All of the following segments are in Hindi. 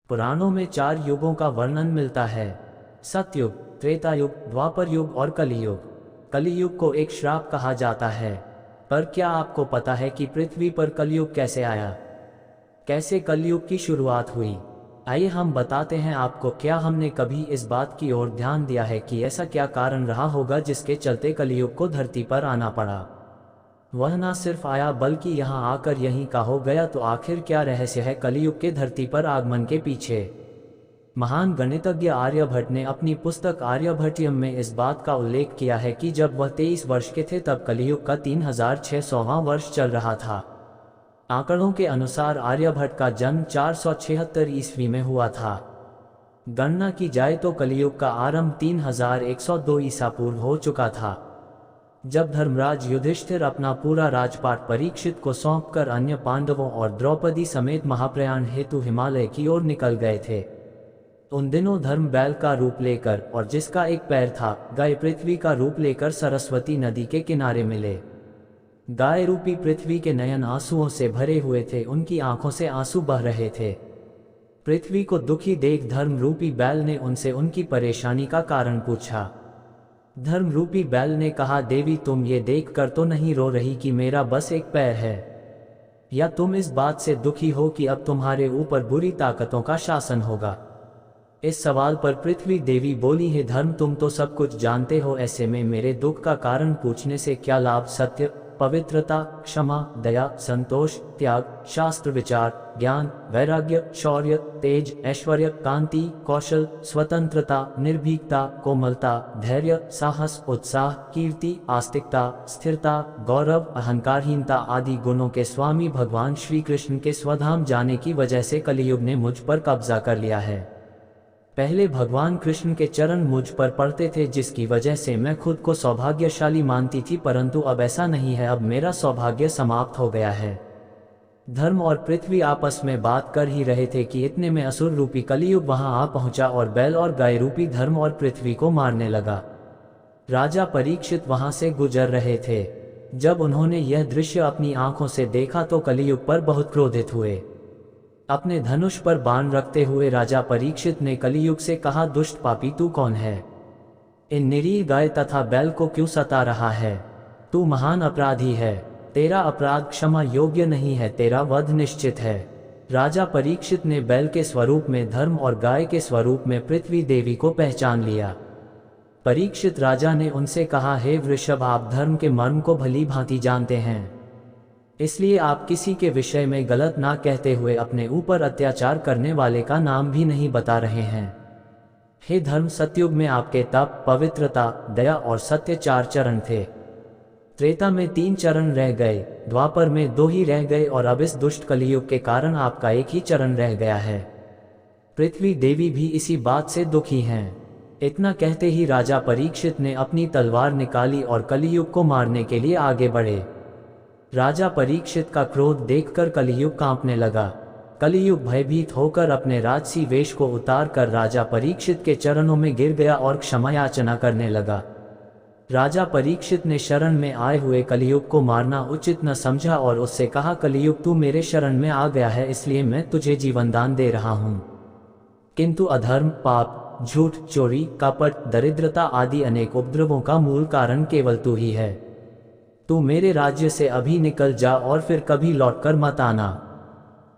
पुराणों में 4 युगों का वर्णन मिलता है: सतयुग, त्रेता युग, द्वापर युग और कलियुग। कलियुग को एक श्राप कहा जाता है। पर क्या आपको पता है कि पृथ्वी पर कलियुग कैसे आया? कैसे कलियुग की शुरुआत हुई? आइए हम बताते हैं आपको। क्या हमने कभी इस बात की ओर ध्यान दिया है कि ऐसा क्या कारण रहा होगा जिसके चलते कलियुग को धरती पर आना पड़ा? वह ना सिर्फ आया बल्कि यहाँ आकर यहीं का हो गया। तो आखिर क्या रहस्य है कलियुग के धरती पर आगमन के पीछे? महान गणितज्ञ आर्यभट्ट ने अपनी पुस्तक आर्यभट्टियम में इस बात का उल्लेख किया है कि जब वह 23 वर्ष के थे तब कलियुग का 3600वां वर्ष चल रहा था। आंकड़ों के अनुसार आर्यभट्ट का जन्म 476 ईस्वी में हुआ था। गणना की जाए तो कलियुग का आरंभ 3102 ईसा पूर्व हो चुका था, जब धर्मराज युधिष्ठिर अपना पूरा राजपाट परीक्षित को सौंपकर अन्य पांडवों और द्रौपदी समेत महाप्रयाण हेतु हिमालय की ओर निकल गए थे। उन दिनों धर्म बैल का रूप लेकर और जिसका एक पैर था, गाय पृथ्वी का रूप लेकर सरस्वती नदी के किनारे मिले। गाय रूपी पृथ्वी के नयन आंसुओं से भरे हुए थे, उनकी आंखों से आंसू बह रहे थे। पृथ्वी को दुखी देख धर्म रूपी बैल ने उनसे उनकी परेशानी का कारण पूछा। धर्म रूपी बैल ने कहा, देवी तुम ये देख कर तो नहीं रो रही कि मेरा बस एक पैर है, या तुम इस बात से दुखी हो कि अब तुम्हारे ऊपर बुरी ताकतों का शासन होगा? इस सवाल पर पृथ्वी देवी बोली, है धर्म तुम तो सब कुछ जानते हो, ऐसे में मेरे दुख का कारण पूछने से क्या लाभ? सत्य, पवित्रता, क्षमा, दया, संतोष, त्याग, शास्त्र विचार, ज्ञान, वैराग्य, शौर्य, तेज, ऐश्वर्य, कांति, कौशल, स्वतंत्रता, निर्भीकता, कोमलता, धैर्य, साहस, उत्साह, कीर्ति, आस्तिकता, स्थिरता, गौरव, अहंकारहीनता आदि गुणों के स्वामी भगवान श्री कृष्ण के स्वधाम जाने की वजह से कलियुग ने मुझ पर कब्जा कर लिया है। पहले भगवान कृष्ण के चरण मुझ पर पड़ते थे, जिसकी वजह से मैं खुद को सौभाग्यशाली मानती थी, परंतु अब ऐसा नहीं है। अब मेरा सौभाग्य समाप्त हो गया है। धर्म और पृथ्वी आपस में बात कर ही रहे थे कि इतने में असुर रूपी कलियुग वहां आ पहुंचा और बैल और गाय रूपी धर्म और पृथ्वी को मारने लगा। राजा परीक्षित वहां से गुजर रहे थे। जब उन्होंने यह दृश्य अपनी आंखों से देखा तो कलियुग पर बहुत क्रोधित हुए। अपने धनुष पर बाण रखते हुए राजा परीक्षित ने कलियुग से कहा, दुष्ट पापी तू कौन है? इन निरीह गाय तथा बैल को क्यों सता रहा है? तू महान अपराधी है। तेरा अपराध क्षमा योग्य नहीं है, तेरा वध निश्चित है। राजा परीक्षित ने बैल के स्वरूप में धर्म और गाय के स्वरूप में पृथ्वी देवी को पहचान लिया। परीक्षित राजा ने उनसे कहा, हे वृषभ, आप धर्म के मर्म को भली भांति जानते हैं, इसलिए आप किसी के विषय में गलत ना कहते हुए अपने ऊपर अत्याचार करने वाले का नाम भी नहीं बता रहे हैं। हे धर्म, सतयुग में आपके तप, पवित्रता, दया और सत्य 4 चरण थे। त्रेता में 3 चरण रह गए, द्वापर में 2 ही रह गए और अब इस दुष्ट कलियुग के कारण आपका एक ही चरण रह गया है। पृथ्वी देवी भी इसी बात से दुखी हैं। इतना कहते ही राजा परीक्षित ने अपनी तलवार निकाली और कलियुग को मारने के लिए आगे बढ़े। राजा परीक्षित का क्रोध देखकर कलियुग कांपने लगा। कलियुग भयभीत होकर अपने राजसी वेश को उतार कर राजा परीक्षित के चरणों में गिर गया और क्षमा याचना करने लगा। राजा परीक्षित ने शरण में आए हुए कलियुग को मारना उचित न समझा और उससे कहा, कलियुग तू मेरे शरण में आ गया है, इसलिए मैं तुझे जीवनदान दे रहा हूँ। किंतु अधर्म, पाप, झूठ, चोरी, कपट, दरिद्रता आदि अनेक उपद्रवों का मूल कारण केवल तू ही है। तू मेरे राज्य से अभी निकल जा और फिर कभी लौटकर मत आना।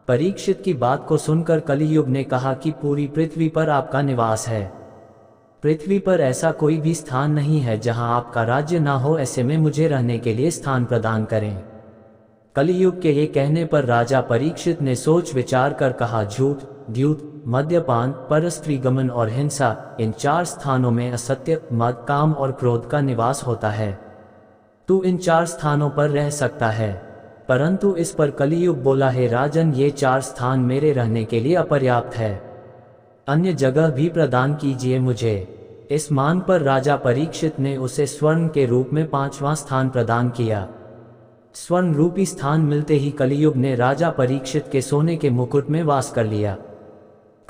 परीक्षित की बात को सुनकर कलियुग ने कहा कि पूरी पृथ्वी पर आपका निवास है। पृथ्वी पर ऐसा कोई भी स्थान नहीं है जहां आपका राज्य ना हो, ऐसे में मुझे रहने के लिए स्थान प्रदान करें। कलियुग के ये कहने पर राजा परीक्षित ने सोच विचार कर कहा, झूठ, द्यूत, मद्यपान, परस्त्री गमन और हिंसा, इन 4 स्थानों में असत्य, मद, काम और क्रोध का निवास होता है। तू इन 4 स्थानों पर रह सकता है। परंतु इस पर कलियुग बोला, है राजन, ये 4 स्थान मेरे रहने के लिए अपर्याप्त है, अन्य जगह भी प्रदान कीजिए मुझे। इस मांग पर राजा परीक्षित ने उसे स्वर्ण के रूप में 5वां स्थान प्रदान किया। स्वर्ण रूपी स्थान मिलते ही कलियुग ने राजा परीक्षित के सोने के मुकुट में वास कर लिया।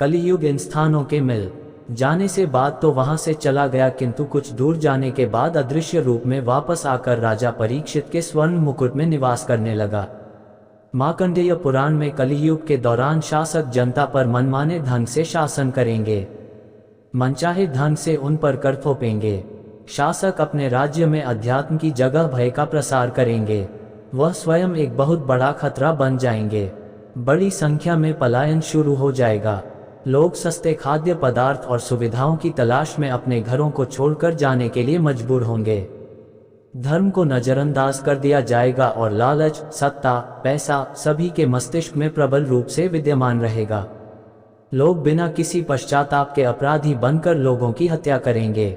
कलियुग इन स्थानों के मिल जाने से बाद तो वहां से चला गया, किंतु कुछ दूर जाने के बाद अदृश्य रूप में वापस आकर राजा परीक्षित के स्वर्ण मुकुट में निवास करने लगा। मार्कंडेय पुराण में कलियुग के दौरान शासक जनता पर मनमाने ढंग से शासन करेंगे, मनचाहे ढंग से उन पर कर थोपेंगे। शासक अपने राज्य में अध्यात्म की जगह भय का प्रसार करेंगे, वह स्वयं एक बहुत बड़ा खतरा बन जाएंगे। बड़ी संख्या में पलायन शुरू हो जाएगा। लोग सस्ते खाद्य पदार्थ और सुविधाओं की तलाश में अपने घरों को छोड़कर जाने के लिए मजबूर होंगे। धर्म को नजरअंदाज कर दिया जाएगा और लालच, सत्ता, पैसा सभी के मस्तिष्क में प्रबल रूप से विद्यमान रहेगा। लोग बिना किसी पश्चाताप के अपराधी बनकर लोगों की हत्या करेंगे।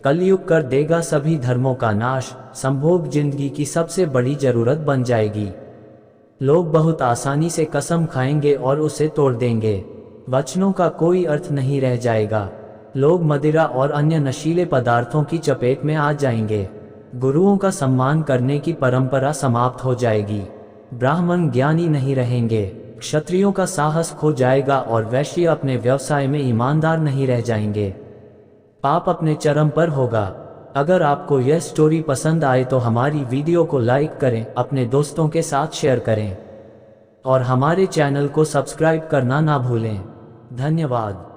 कलयुग कर देगा सभी धर्मों का नाश, संभोग जिंदगी की सबसे बड़ी जरूरत बन जाएगी। लोग बहुत आसानी से कसम खाएंगे और उसे तोड़ देंगे। वचनों का कोई अर्थ नहीं रह जाएगा। लोग मदिरा और अन्य नशीले पदार्थों की चपेट में आ जाएंगे। गुरुओं का सम्मान करने की परंपरा समाप्त हो जाएगी। ब्राह्मण ज्ञानी नहीं रहेंगे। क्षत्रियों का साहस खो जाएगा और वैश्य अपने व्यवसाय में ईमानदार नहीं रह जाएंगे। पाप अपने चरम पर होगा। अगर आपको यह स्टोरी पसंद आए तो हमारी वीडियो को लाइक करें, अपने दोस्तों के साथ शेयर करें और हमारे चैनल को सब्सक्राइब करना ना भूलें। धन्यवाद।